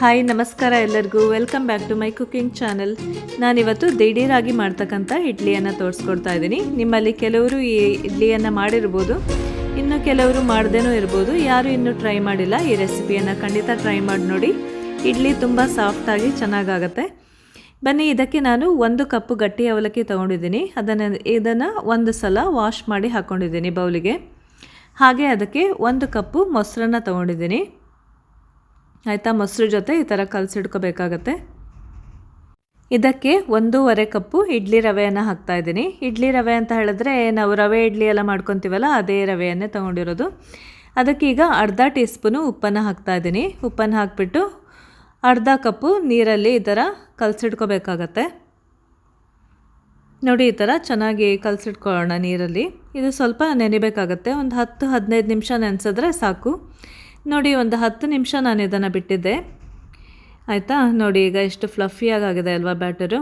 Hi ನಮಸ್ಕಾರ ಎಲ್ಲರಿಗೂ welcome back to my cooking channel. ನಾನಿವತ್ತು ದಿಢೀರಾಗಿ ಮಾಡ್ತಕ್ಕಂಥ ಇಡ್ಲಿಯನ್ನು ತೋರಿಸ್ಕೊಡ್ತಾ ಇದ್ದೀನಿ. ನಿಮ್ಮಲ್ಲಿ ಕೆಲವರು ಈ ಇಡ್ಲಿಯನ್ನು ಮಾಡಿರ್ಬೋದು, ಇನ್ನು ಕೆಲವರು ಮಾಡದೇನೂ ಇರ್ಬೋದು. ಯಾರು ಇನ್ನೂ ಟ್ರೈ ಮಾಡಿಲ್ಲ ಈ ರೆಸಿಪಿಯನ್ನು ಖಂಡಿತ ಟ್ರೈ ಮಾಡಿ ನೋಡಿ. ಇಡ್ಲಿ ತುಂಬ ಸಾಫ್ಟಾಗಿ ಚೆನ್ನಾಗಾಗತ್ತೆ. ಬನ್ನಿ, ಇದಕ್ಕೆ ನಾನು 1 ಕಪ್ಪು ಗಟ್ಟಿ ಅವಲಕ್ಕಿ ತೊಗೊಂಡಿದ್ದೀನಿ. ಇದನ್ನು ಒಂದು ಸಲ ವಾಶ್ ಮಾಡಿ ಹಾಕ್ಕೊಂಡಿದ್ದೀನಿ ಬೌಲಿಗೆ. ಹಾಗೆ ಅದಕ್ಕೆ 1 ಕಪ್ಪು ಮೊಸರನ್ನ ತೊಗೊಂಡಿದ್ದೀನಿ. ಆಯಿತಾ, ಮೊಸರು ಜೊತೆ ಈ ಥರ ಕಲಸಿಡ್ಕೋಬೇಕಾಗತ್ತೆ. ಇದಕ್ಕೆ 1.5 ಕಪ್ಪು ಇಡ್ಲಿ ರವೆಯನ್ನು ಹಾಕ್ತಾಯಿದ್ದೀನಿ. ಇಡ್ಲಿ ರವೆ ಅಂತ ಹೇಳಿದ್ರೆ ನಾವು ರವೆ ಇಡ್ಲಿ ಎಲ್ಲ ಮಾಡ್ಕೊತೀವಲ್ಲ, ಅದೇ ರವೆಯನ್ನೇ ತೊಗೊಂಡಿರೋದು. ಅದಕ್ಕೆ ಈಗ ಅರ್ಧ ಟೀ ಸ್ಪೂನು ಉಪ್ಪನ್ನು ಹಾಕ್ತಾಯಿದ್ದೀನಿ. ಉಪ್ಪನ್ನು ಹಾಕಿಬಿಟ್ಟು ಅರ್ಧ ಕಪ್ಪು ನೀರಲ್ಲಿ ಈ ಥರ ಕಲಸಿಡ್ಕೋಬೇಕಾಗತ್ತೆ. ನೋಡಿ, ಈ ಥರ ಚೆನ್ನಾಗಿ ಕಲಸಿಟ್ಕೊಳ್ಳೋಣ ನೀರಲ್ಲಿ. ಇದು ಸ್ವಲ್ಪ ನೆನೆಬೇಕಾಗತ್ತೆ. ಒಂದು 10-15 ನಿಮಿಷ ನೆನೆಸಿದ್ರೆ ಸಾಕು. ನೋಡಿ, ಒಂದು 10 ನಿಮಿಷ ನಾನು ಇದನ್ನು ಬಿಟ್ಟಿದ್ದೆ. ಆಯಿತಾ, ನೋಡಿ ಈಗ ಎಷ್ಟು ಫ್ಲಫಿಯಾಗಿದೆ ಅಲ್ವಾ ಬ್ಯಾಟರು.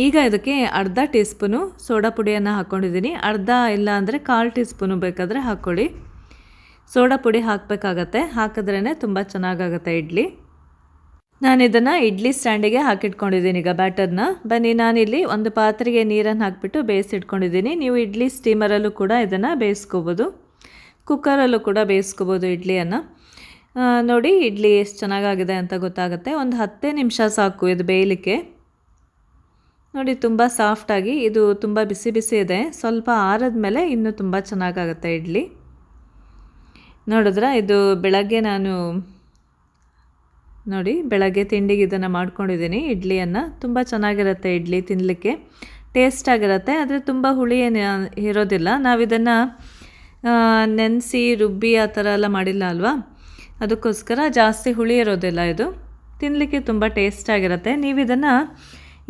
ಈಗ ಇದಕ್ಕೆ ಅರ್ಧ ಟೀ ಸ್ಪೂನು ಸೋಡಾ ಪುಡಿಯನ್ನು ಹಾಕ್ಕೊಂಡಿದ್ದೀನಿ. ಅರ್ಧ ಇಲ್ಲ ಅಂದರೆ 1/4 ಟೀ ಸ್ಪೂನು ಬೇಕಾದರೆ ಹಾಕ್ಕೊಳ್ಳಿ. ಸೋಡಾ ಪುಡಿ ಹಾಕಬೇಕಾಗತ್ತೆ, ಹಾಕಿದ್ರೇ ತುಂಬ ಚೆನ್ನಾಗಾಗತ್ತೆ ಇಡ್ಲಿ. ನಾನು ಇದನ್ನು ಇಡ್ಲಿ ಸ್ಟ್ಯಾಂಡಿಗೆ ಹಾಕಿಟ್ಕೊಂಡಿದ್ದೀನಿ ಈಗ ಬ್ಯಾಟರ್ನ. ಬನ್ನಿ, ನಾನಿಲ್ಲಿ ಒಂದು ಪಾತ್ರೆಗೆ ನೀರನ್ನು ಹಾಕಿಬಿಟ್ಟು ಬೇಯಿಸಿಟ್ಕೊಂಡಿದ್ದೀನಿ. ನೀವು ಇಡ್ಲಿ ಸ್ಟೀಮರಲ್ಲೂ ಕೂಡ ಇದನ್ನು ಬೇಯಿಸ್ಕೋಬೋದು, ಕುಕ್ಕರಲ್ಲೂ ಕೂಡ ಬೇಯಿಸ್ಕೋಬೋದು ಇಡ್ಲಿಯನ್ನು. ನೋಡಿ, ಇಡ್ಲಿ ಎಷ್ಟು ಚೆನ್ನಾಗಾಗಿದೆ ಅಂತ ಗೊತ್ತಾಗುತ್ತೆ. ಒಂದು 10 ನಿಮಿಷ ಸಾಕು ಇದು ಬೇಯಲಿಕ್ಕೆ. ನೋಡಿ, ತುಂಬ ಸಾಫ್ಟಾಗಿ, ಇದು ತುಂಬ ಬಿಸಿ ಬಿಸಿ ಇದೆ. ಸ್ವಲ್ಪ ಆರಿದ ಮೇಲೆ ಇನ್ನೂ ತುಂಬ ಚೆನ್ನಾಗಾಗುತ್ತೆ ಇಡ್ಲಿ. ನೋಡಿದ್ರೆ ಇದು ಬೆಳಗ್ಗೆ ನಾನು ಬೆಳಗ್ಗೆ ತಿಂಡಿಗೆ ಇದನ್ನು ಮಾಡ್ಕೊಂಡಿದ್ದೀನಿ ಇಡ್ಲಿಯನ್ನು. ತುಂಬ ಚೆನ್ನಾಗಿರುತ್ತೆ ಇಡ್ಲಿ ತಿನ್ನಲಿಕ್ಕೆ, ಟೇಸ್ಟಾಗಿರುತ್ತೆ. ಆದರೆ ತುಂಬ ಹುಳಿ ಏನು ಇರೋದಿಲ್ಲ. ನಾವಿದನ್ನು ನೆನೆಸಿ ರುಬ್ಬಿ ಆ ಥರ ಎಲ್ಲ ಮಾಡಿಲ್ಲ ಅಲ್ವಾ, ಅದಕ್ಕೋಸ್ಕರ ಜಾಸ್ತಿ ಹುಳಿ ಇರೋದಿಲ್ಲ. ಇದು ತಿನ್ನಲಿಕ್ಕೆ ತುಂಬ ಟೇಸ್ಟಾಗಿರುತ್ತೆ. ನೀವು ಇದನ್ನು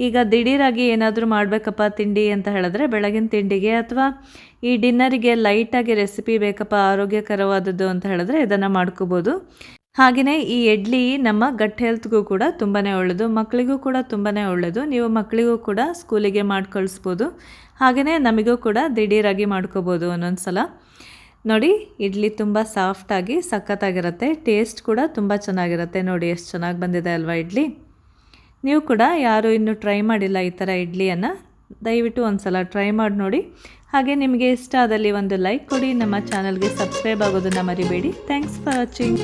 ಈಗ ದಿಢೀರಾಗಿ ಏನಾದರೂ ಮಾಡಬೇಕಪ್ಪ ತಿಂಡಿ ಅಂತ ಹೇಳಿದ್ರೆ, ಬೆಳಗಿನ ತಿಂಡಿಗೆ ಅಥವಾ ಈ ಡಿನ್ನರಿಗೆ ಲೈಟಾಗಿ ರೆಸಿಪಿ ಬೇಕಪ್ಪ ಆರೋಗ್ಯಕರವಾದದ್ದು ಅಂತ ಹೇಳಿದ್ರೆ ಇದನ್ನು ಮಾಡ್ಕೋಬೋದು. ಹಾಗೆಯೇ ಈ ಇಡ್ಲಿ ನಮ್ಮ ಗಟ್ ಹೆಲ್ತ್ಗೂ ಕೂಡ ತುಂಬಾ ಒಳ್ಳೆಯದು, ಮಕ್ಕಳಿಗೂ ಕೂಡ ತುಂಬಾ ಒಳ್ಳೆಯದು. ನೀವು ಮಕ್ಕಳಿಗೂ ಕೂಡ ಸ್ಕೂಲಿಗೆ ಮಾಡಿ ಕಳಿಸ್ಬೋದು. ಹಾಗೆಯೇ ನಮಗೂ ಕೂಡ ದಿಢೀರಾಗಿ ಮಾಡ್ಕೋಬೋದು ಒಂದೊಂದು ಸಲ. ನೋಡಿ, ಇಡ್ಲಿ ತುಂಬ ಸಾಫ್ಟಾಗಿ ಸಖತ್ತಾಗಿರುತ್ತೆ. ಟೇಸ್ಟ್ ಕೂಡ ತುಂಬ ಚೆನ್ನಾಗಿರುತ್ತೆ. ನೋಡಿ ಎಷ್ಟು ಚೆನ್ನಾಗಿ ಬಂದಿದೆ ಅಲ್ವಾ ಇಡ್ಲಿ. ನೀವು ಕೂಡ ಯಾರು ಇನ್ನೂ ಟ್ರೈ ಮಾಡಿಲ್ಲ ಈ ಥರ ಇಡ್ಲಿಯನ್ನು, ದಯವಿಟ್ಟು ಒಂದು ಸಲ ಟ್ರೈ ಮಾಡಿ ನೋಡಿ. ಹಾಗೆ ನಿಮಗೆ ಇಷ್ಟ ಆದಲ್ಲಿ ಒಂದು ಲೈಕ್ ಕೊಡಿ. ನಮ್ಮ ಚಾನಲ್ಗೆ ಸಬ್ಸ್ಕ್ರೈಬ್ ಆಗೋದನ್ನು ಮರಿಬೇಡಿ. Thanks for watching.